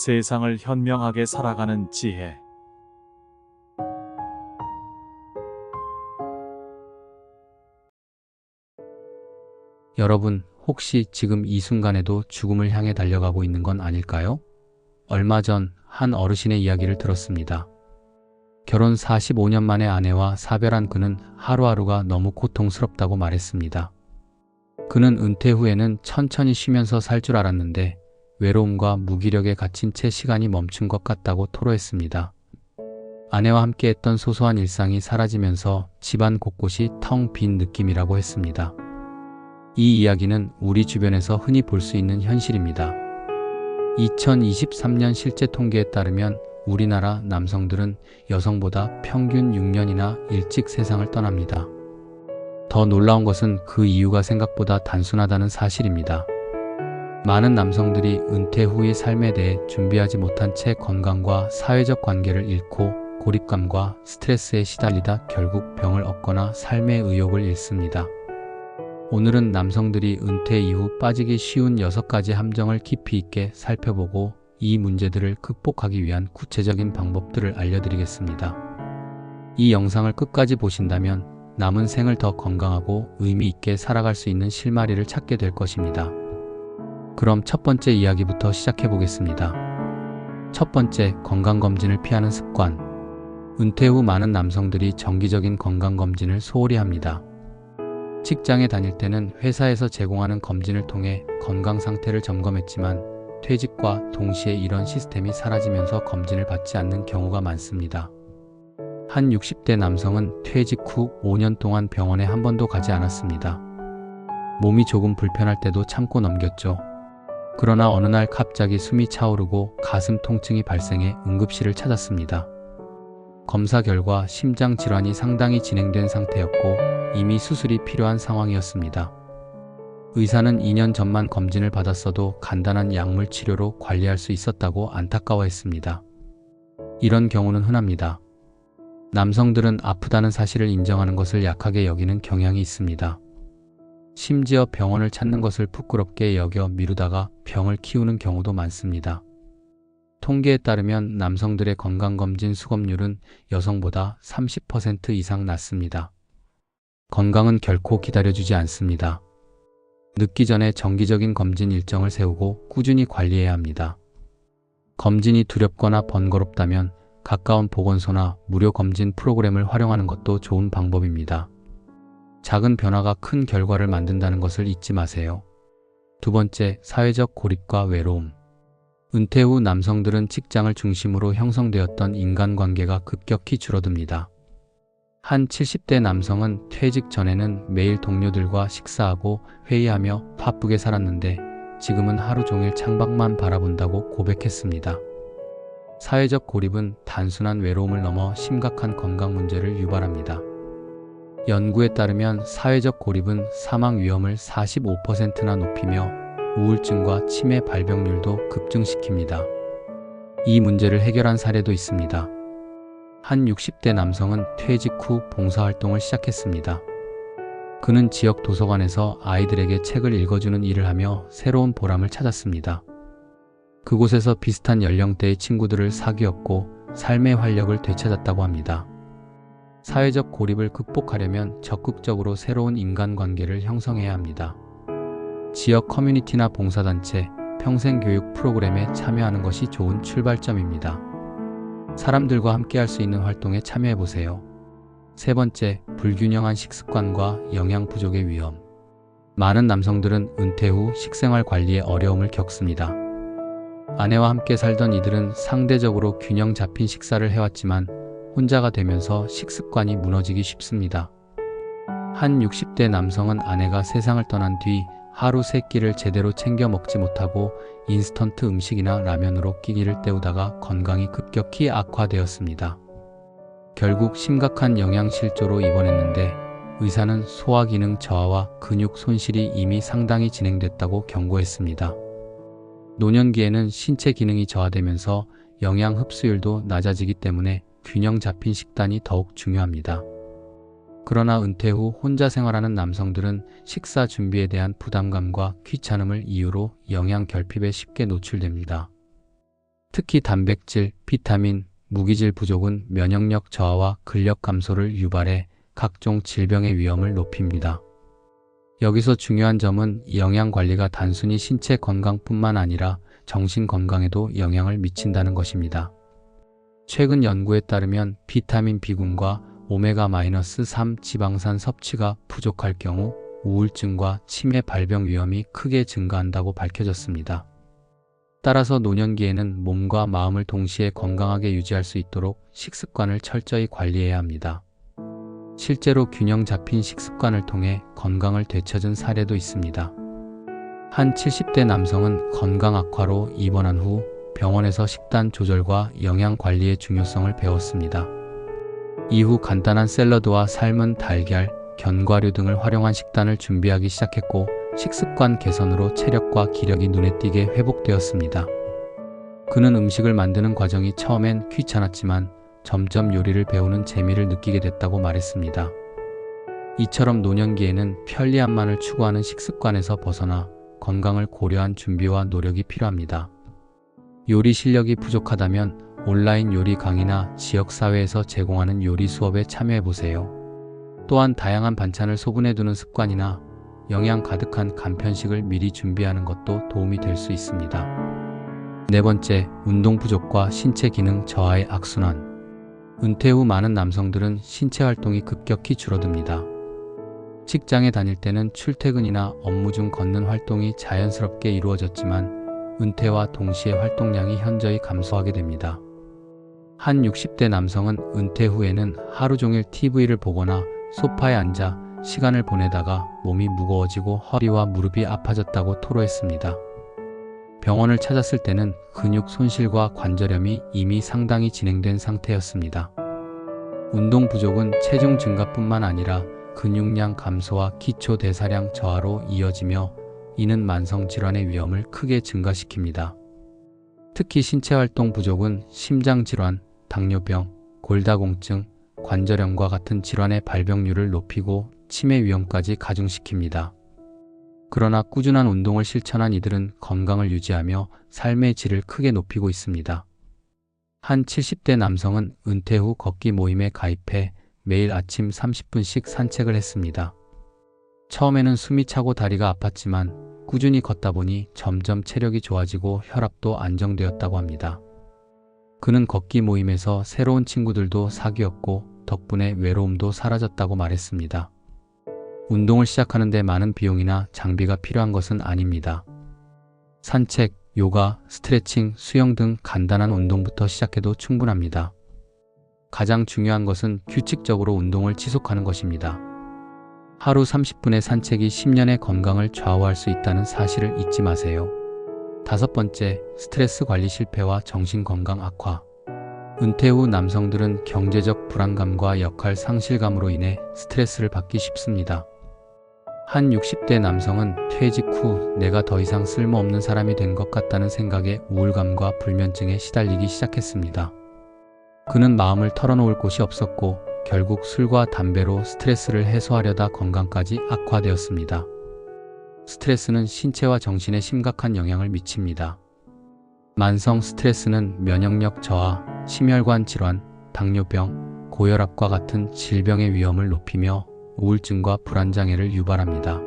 세상을 현명하게 살아가는 지혜. 여러분, 혹시 지금 이 순간에도 죽음을 향해 달려가고 있는 건 아닐까요? 얼마 전 한 어르신의 이야기를 들었습니다. 결혼 45년 만에 아내와 사별한 그는 하루하루가 너무 고통스럽다고 말했습니다. 그는 은퇴 후에는 천천히 쉬면서 살 줄 알았는데 외로움과 무기력에 갇힌 채 시간이 멈춘 것 같다고 토로했습니다. 아내와 함께했던 소소한 일상이 사라지면서 집안 곳곳이 텅 빈 느낌이라고 했습니다. 이 이야기는 우리 주변에서 흔히 볼 수 있는 현실입니다. 2023년 실제 통계에 따르면 우리나라 남성들은 여성보다 평균 6년이나 일찍 세상을 떠납니다. 더 놀라운 것은 그 이유가 생각보다 단순하다는 사실입니다. 많은 남성들이 은퇴 후의 삶에 대해 준비하지 못한 채 건강과 사회적 관계를 잃고 고립감과 스트레스에 시달리다 결국 병을 얻거나 삶의 의욕을 잃습니다. 오늘은 남성들이 은퇴 이후 빠지기 쉬운 6가지 함정을 깊이 있게 살펴보고 이 문제들을 극복하기 위한 구체적인 방법들을 알려드리겠습니다. 이 영상을 끝까지 보신다면 남은 생을 더 건강하고 의미 있게 살아갈 수 있는 실마리를 찾게 될 것입니다. 그럼 첫 번째 이야기부터 시작해 보겠습니다. 첫 번째, 건강검진을 피하는 습관. 은퇴 후 많은 남성들이 정기적인 건강검진을 소홀히 합니다. 직장에 다닐 때는 회사에서 제공하는 검진을 통해 건강 상태를 점검했지만 퇴직과 동시에 이런 시스템이 사라지면서 검진을 받지 않는 경우가 많습니다. 한 60대 남성은 퇴직 후 5년 동안 병원에 한 번도 가지 않았습니다. 몸이 조금 불편할 때도 참고 넘겼죠. 그러나 어느 날 갑자기 숨이 차오르고 가슴 통증이 발생해 응급실을 찾았습니다. 검사 결과 심장 질환이 상당히 진행된 상태였고 이미 수술이 필요한 상황이었습니다. 의사는 2년 전만 검진을 받았어도 간단한 약물 치료로 관리할 수 있었다고 안타까워했습니다. 이런 경우는 흔합니다. 남성들은 아프다는 사실을 인정하는 것을 약하게 여기는 경향이 있습니다. 심지어 병원을 찾는 것을 부끄럽게 여겨 미루다가 병을 키우는 경우도 많습니다. 통계에 따르면 남성들의 건강검진 수검률은 여성보다 30% 이상 낮습니다. 건강은 결코 기다려주지 않습니다. 늦기 전에 정기적인 검진 일정을 세우고 꾸준히 관리해야 합니다. 검진이 두렵거나 번거롭다면 가까운 보건소나 무료 검진 프로그램을 활용하는 것도 좋은 방법입니다. 작은 변화가 큰 결과를 만든다는 것을 잊지 마세요. 두 번째, 사회적 고립과 외로움. 은퇴 후 남성들은 직장을 중심으로 형성되었던 인간관계가 급격히 줄어듭니다. 한 70대 남성은 퇴직 전에는 매일 동료들과 식사하고 회의하며 바쁘게 살았는데 지금은 하루 종일 창밖만 바라본다고 고백했습니다. 사회적 고립은 단순한 외로움을 넘어 심각한 건강 문제를 유발합니다. 연구에 따르면 사회적 고립은 사망 위험을 45%나 높이며 우울증과 치매 발병률도 급증시킵니다. 이 문제를 해결한 사례도 있습니다. 한 60대 남성은 퇴직 후 봉사활동을 시작했습니다. 그는 지역 도서관에서 아이들에게 책을 읽어주는 일을 하며 새로운 보람을 찾았습니다. 그곳에서 비슷한 연령대의 친구들을 사귀었고 삶의 활력을 되찾았다고 합니다. 사회적 고립을 극복하려면 적극적으로 새로운 인간관계를 형성해야 합니다. 지역 커뮤니티나 봉사단체, 평생교육 프로그램에 참여하는 것이 좋은 출발점입니다. 사람들과 함께 할 수 있는 활동에 참여해보세요. 세 번째, 불균형한 식습관과 영양 부족의 위험. 많은 남성들은 은퇴 후 식생활 관리에 어려움을 겪습니다. 아내와 함께 살던 이들은 상대적으로 균형 잡힌 식사를 해왔지만 혼자가 되면서 식습관이 무너지기 쉽습니다. 한 60대 남성은 아내가 세상을 떠난 뒤 하루 3끼를 제대로 챙겨 먹지 못하고 인스턴트 음식이나 라면으로 끼니를 때우다가 건강이 급격히 악화되었습니다. 결국 심각한 영양실조로 입원했는데 의사는 소화기능 저하와 근육 손실이 이미 상당히 진행됐다고 경고했습니다. 노년기에는 신체 기능이 저하되면서 영양 흡수율도 낮아지기 때문에 균형 잡힌 식단이 더욱 중요합니다. 그러나 은퇴 후 혼자 생활하는 남성들은 식사 준비에 대한 부담감과 귀찮음을 이유로 영양 결핍에 쉽게 노출됩니다. 특히 단백질, 비타민, 무기질 부족은 면역력 저하와 근력 감소를 유발해 각종 질병의 위험을 높입니다. 여기서 중요한 점은 영양 관리가 단순히 신체 건강뿐만 아니라 정신 건강에도 영향을 미친다는 것입니다. 최근 연구에 따르면 비타민 B군과 오메가-3 지방산 섭취가 부족할 경우 우울증과 치매 발병 위험이 크게 증가한다고 밝혀졌습니다. 따라서 노년기에는 몸과 마음을 동시에 건강하게 유지할 수 있도록 식습관을 철저히 관리해야 합니다. 실제로 균형 잡힌 식습관을 통해 건강을 되찾은 사례도 있습니다. 한 70대 남성은 건강 악화로 입원한 후 병원에서 식단 조절과 영양 관리의 중요성을 배웠습니다. 이후 간단한 샐러드와 삶은 달걀, 견과류 등을 활용한 식단을 준비하기 시작했고 식습관 개선으로 체력과 기력이 눈에 띄게 회복되었습니다. 그는 음식을 만드는 과정이 처음엔 귀찮았지만 점점 요리를 배우는 재미를 느끼게 됐다고 말했습니다. 이처럼 노년기에는 편리함만을 추구하는 식습관에서 벗어나 건강을 고려한 준비와 노력이 필요합니다. 요리 실력이 부족하다면 온라인 요리 강의나 지역사회에서 제공하는 요리 수업에 참여해보세요. 또한 다양한 반찬을 소분해두는 습관이나 영양 가득한 간편식을 미리 준비하는 것도 도움이 될 수 있습니다. 네 번째, 운동 부족과 신체 기능 저하의 악순환. 은퇴 후 많은 남성들은 신체 활동이 급격히 줄어듭니다. 직장에 다닐 때는 출퇴근이나 업무 중 걷는 활동이 자연스럽게 이루어졌지만 은퇴와 동시에 활동량이 현저히 감소하게 됩니다. 한 60대 남성은 은퇴 후에는 하루 종일 TV를 보거나 소파에 앉아 시간을 보내다가 몸이 무거워지고 허리와 무릎이 아파졌다고 토로했습니다. 병원을 찾았을 때는 근육 손실과 관절염이 이미 상당히 진행된 상태였습니다. 운동 부족은 체중 증가뿐만 아니라 근육량 감소와 기초 대사량 저하로 이어지며 이는 만성 질환의 위험을 크게 증가시킵니다. 특히 신체 활동 부족은 심장 질환, 당뇨병, 골다공증, 관절염과 같은 질환의 발병률을 높이고 치매 위험까지 가중시킵니다. 그러나 꾸준한 운동을 실천한 이들은 건강을 유지하며 삶의 질을 크게 높이고 있습니다. 한 70대 남성은 은퇴 후 걷기 모임에 가입해 매일 아침 30분씩 산책을 했습니다. 처음에는 숨이 차고 다리가 아팠지만 꾸준히 걷다 보니 점점 체력이 좋아지고 혈압도 안정되었다고 합니다. 그는 걷기 모임에서 새로운 친구들도 사귀었고 덕분에 외로움도 사라졌다고 말했습니다. 운동을 시작하는 데 많은 비용이나 장비가 필요한 것은 아닙니다. 산책, 요가, 스트레칭, 수영 등 간단한 운동부터 시작해도 충분합니다. 가장 중요한 것은 규칙적으로 운동을 지속하는 것입니다. 하루 30분의 산책이 10년의 건강을 좌우할 수 있다는 사실을 잊지 마세요. 다섯 번째, 스트레스 관리 실패와 정신건강 악화. 은퇴 후 남성들은 경제적 불안감과 역할 상실감으로 인해 스트레스를 받기 쉽습니다. 한 60대 남성은 퇴직 후 내가 더 이상 쓸모없는 사람이 된 것 같다는 생각에 우울감과 불면증에 시달리기 시작했습니다. 그는 마음을 털어놓을 곳이 없었고 결국 술과 담배로 스트레스를 해소하려다 건강까지 악화되었습니다. 스트레스는 신체와 정신에 심각한 영향을 미칩니다. 만성 스트레스는 면역력 저하, 심혈관 질환, 당뇨병, 고혈압과 같은 질병의 위험을 높이며 우울증과 불안장애를 유발합니다.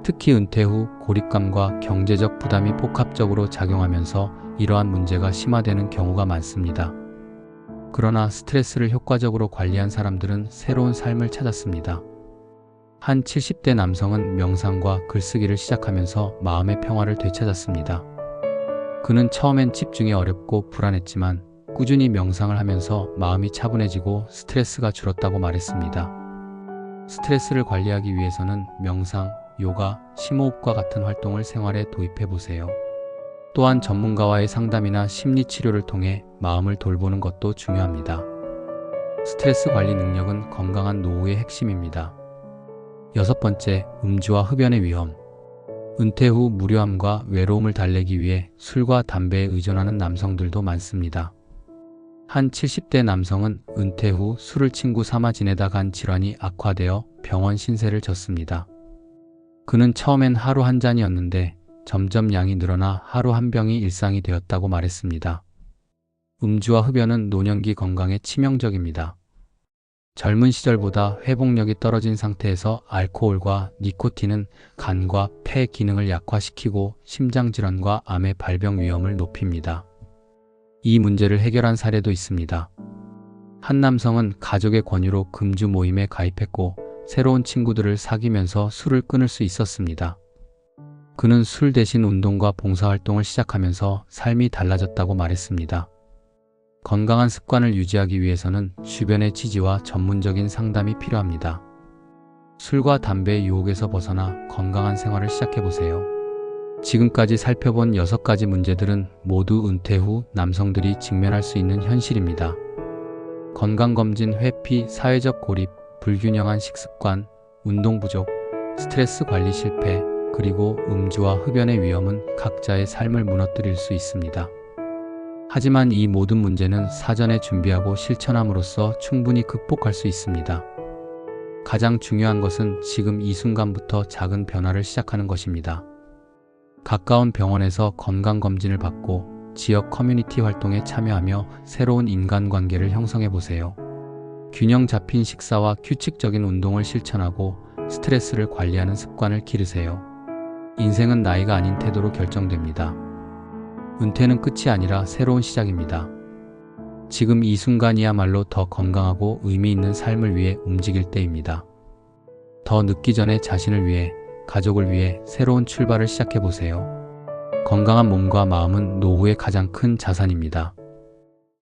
특히 은퇴 후 고립감과 경제적 부담이 복합적으로 작용하면서 이러한 문제가 심화되는 경우가 많습니다. 그러나 스트레스를 효과적으로 관리한 사람들은 새로운 삶을 찾았습니다. 한 70대 남성은 명상과 글쓰기를 시작하면서 마음의 평화를 되찾았습니다. 그는 처음엔 집중이 어렵고 불안했지만 꾸준히 명상을 하면서 마음이 차분해지고 스트레스가 줄었다고 말했습니다. 스트레스를 관리하기 위해서는 명상, 요가, 심호흡과 같은 활동을 생활에 도입해 보세요. 또한 전문가와의 상담이나 심리치료를 통해 마음을 돌보는 것도 중요합니다. 스트레스 관리 능력은 건강한 노후의 핵심입니다. 여섯 번째, 음주와 흡연의 위험. 은퇴 후 무료함과 외로움을 달래기 위해 술과 담배에 의존하는 남성들도 많습니다. 한 70대 남성은 은퇴 후 술을 친구 삼아 지내다 간 질환이 악화되어 병원 신세를 졌습니다. 그는 처음엔 하루 한 잔이었는데 점점 양이 늘어나 하루 한 병이 일상이 되었다고 말했습니다. 음주와 흡연은 노년기 건강에 치명적입니다. 젊은 시절보다 회복력이 떨어진 상태에서 알코올과 니코틴은 간과 폐 기능을 약화시키고 심장질환과 암의 발병 위험을 높입니다. 이 문제를 해결한 사례도 있습니다. 한 남성은 가족의 권유로 금주 모임에 가입했고 새로운 친구들을 사귀면서 술을 끊을 수 있었습니다. 그는 술 대신 운동과 봉사활동을 시작하면서 삶이 달라졌다고 말했습니다. 건강한 습관을 유지하기 위해서는 주변의 지지와 전문적인 상담이 필요합니다. 술과 담배의 유혹에서 벗어나 건강한 생활을 시작해보세요. 지금까지 살펴본 6가지 문제들은 모두 은퇴 후 남성들이 직면할 수 있는 현실입니다. 건강검진 회피, 사회적 고립, 불균형한 식습관, 운동 부족, 스트레스 관리 실패, 그리고 음주와 흡연의 위험은 각자의 삶을 무너뜨릴 수 있습니다. 하지만 이 모든 문제는 사전에 준비하고 실천함으로써 충분히 극복할 수 있습니다. 가장 중요한 것은 지금 이 순간부터 작은 변화를 시작하는 것입니다. 가까운 병원에서 건강검진을 받고 지역 커뮤니티 활동에 참여하며 새로운 인간관계를 형성해 보세요. 균형 잡힌 식사와 규칙적인 운동을 실천하고 스트레스를 관리하는 습관을 기르세요. 인생은 나이가 아닌 태도로 결정됩니다. 은퇴는 끝이 아니라 새로운 시작입니다. 지금 이 순간이야말로 더 건강하고 의미 있는 삶을 위해 움직일 때입니다. 더 늦기 전에 자신을 위해, 가족을 위해 새로운 출발을 시작해보세요. 건강한 몸과 마음은 노후의 가장 큰 자산입니다.